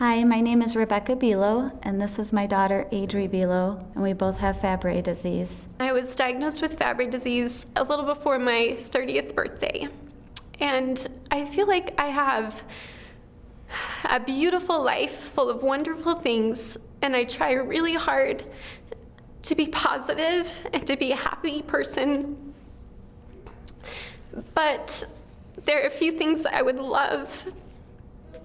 Hi, my name is Rebecca Bilo, and this is my daughter, Adri Bilo, and we both have Fabry disease. I was diagnosed with Fabry disease a little before my 30th birthday, and I feel like I have a beautiful life full of wonderful things, and I try really hard to be positive and to be a happy person. But there are a few things that I would love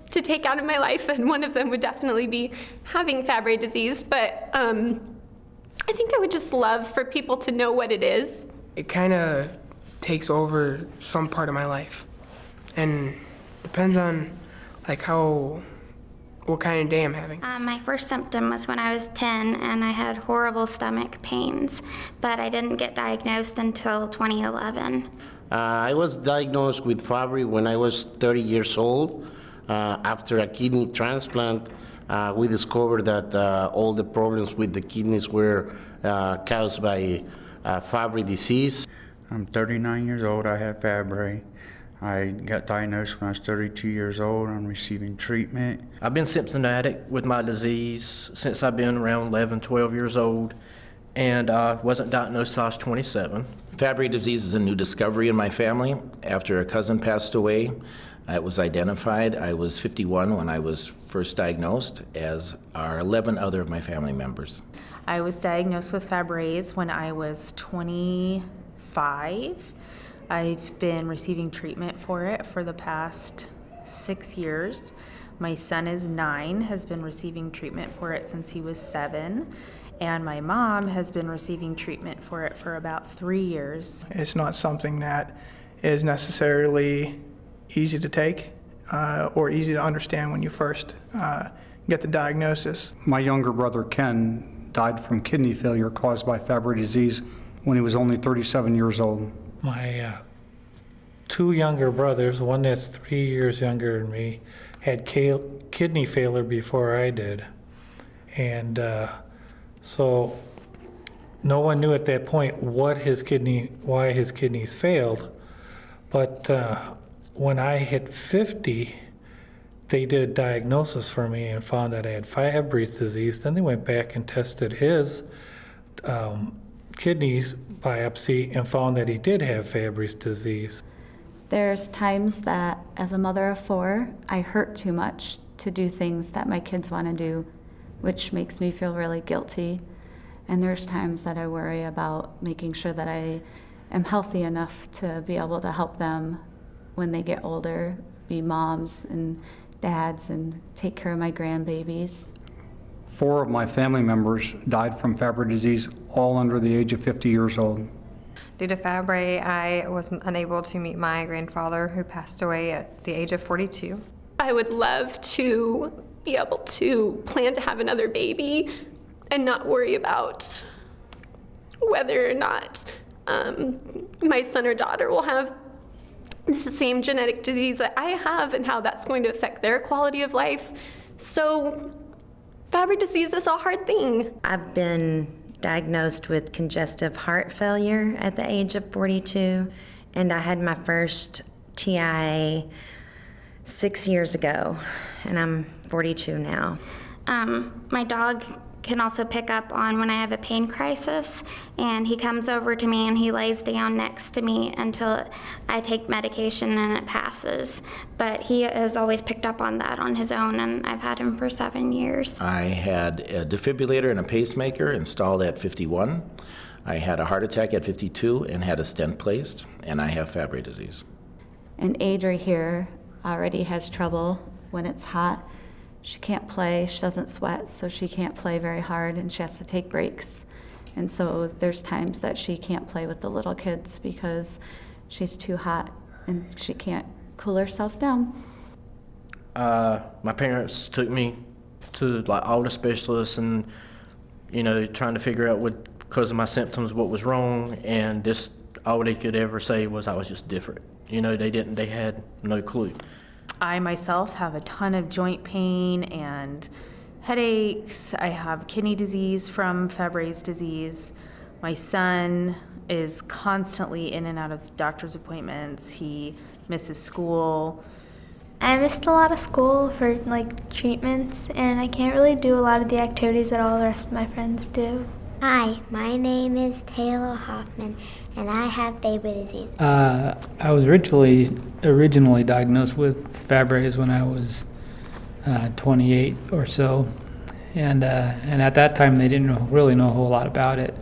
to take out of my life, and one of them would definitely be having Fabry disease, but I think I would just love for people to know what it is. It kind of takes over some part of my life, and depends on what kind of day I'm having. My first symptom was when I was 10, and I had horrible stomach pains, but I didn't get diagnosed until 2011. I was diagnosed with Fabry when I was 30 years old. After a kidney transplant, we discovered that all the problems with the kidneys were caused by Fabry disease. I'm 39 years old. I have Fabry. I got diagnosed when I was 32 years old. I'm receiving treatment. I've been symptomatic with my disease since I've been around 11, 12 years old, and wasn't diagnosed till I was 27. Fabry disease is a new discovery in my family. After a cousin passed away, it was identified. I was 51 when I was first diagnosed, as are 11 other of my family members. I was diagnosed with Fabry when I was 25. I've been receiving treatment for it for the past 6 years. My son is 9, has been receiving treatment for it since he was 7. And my mom has been receiving treatment for it for about 3 years. It's not something that is necessarily easy to take or easy to understand when you first get the diagnosis. My younger brother Ken died from kidney failure caused by Fabry disease when he was only 37 years old. My two younger brothers, one that's 3 years younger than me, had kidney failure before I did. And so no one knew at that point why his kidneys failed. But when I hit 50, they did a diagnosis for me and found that I had Fabry disease. Then they went back and tested his kidneys biopsy and found that he did have Fabry disease. There's times that, as a mother of 4, I hurt too much to do things that my kids want to do, which makes me feel really guilty. And there's times that I worry about making sure that I am healthy enough to be able to help them when they get older, be moms and dads and take care of my grandbabies. 4 of my family members died from Fabry disease, all under the age of 50 years old. Due to Fabry, I was unable to meet my grandfather, who passed away at the age of 42. I would love to be able to plan to have another baby and not worry about whether or not my son or daughter will have the same genetic disease that I have and how that's going to affect their quality of life. So Fabry disease is a hard thing. I've been diagnosed with congestive heart failure at the age of 42, and I had my first TIA 6 years ago, and I'm 42 now. My dog can also pick up on when I have a pain crisis, and he comes over to me and he lays down next to me until I take medication and it passes. But he has always picked up on that on his own, and I've had him for 7 years. I had a defibrillator and a pacemaker installed at 51. I had a heart attack at 52 and had a stent placed, and I have Fabry disease. And Adri here already has trouble when it's hot. She can't play, she doesn't sweat, so she can't play very hard, and she has to take breaks. And so there's times that she can't play with the little kids because she's too hot and she can't cool herself down. My parents took me to all the specialists and, trying to figure out because of my symptoms, what was wrong, and just all they could ever say was I was just different. They had no clue. I myself have a ton of joint pain and headaches. I have kidney disease from Fabry's disease. My son is constantly in and out of doctor's appointments. He misses school. I missed a lot of school for like treatments, and I can't really do a lot of the activities that all the rest of my friends do. Hi, my name is Taylor Hoffman, and I have Fabry disease. I was originally diagnosed with Fabry when I was 28 or so, and at that time they didn't really know a whole lot about it.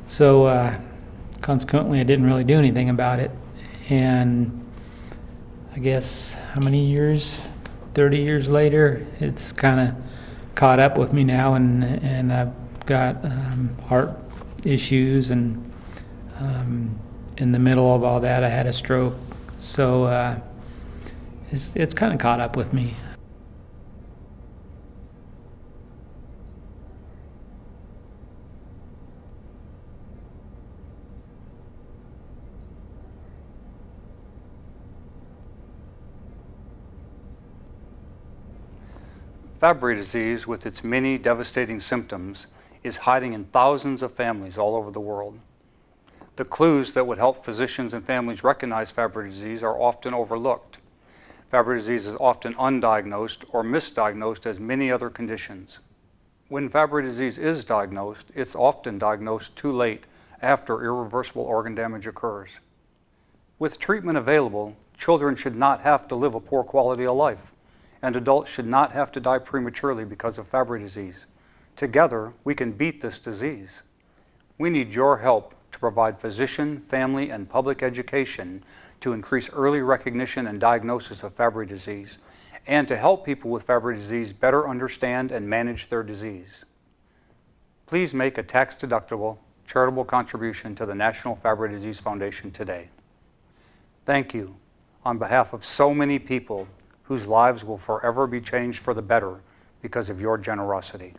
So consequently, I didn't really do anything about it, and I guess how many years? 30 years later, it's kind of caught up with me now, and I've got heart issues, and in the middle of all that, I had a stroke. So it's kind of caught up with me. Fabry disease, with its many devastating symptoms, is hiding in thousands of families all over the world. The clues that would help physicians and families recognize Fabry disease are often overlooked. Fabry disease is often undiagnosed or misdiagnosed as many other conditions. When Fabry disease is diagnosed, it's often diagnosed too late after irreversible organ damage occurs. With treatment available, children should not have to live a poor quality of life, and adults should not have to die prematurely because of Fabry disease. Together, we can beat this disease. We need your help to provide physician, family, and public education to increase early recognition and diagnosis of Fabry disease, and to help people with Fabry disease better understand and manage their disease. Please make a tax-deductible charitable contribution to the National Fabry Disease Foundation today. Thank you on behalf of so many people whose lives will forever be changed for the better because of your generosity.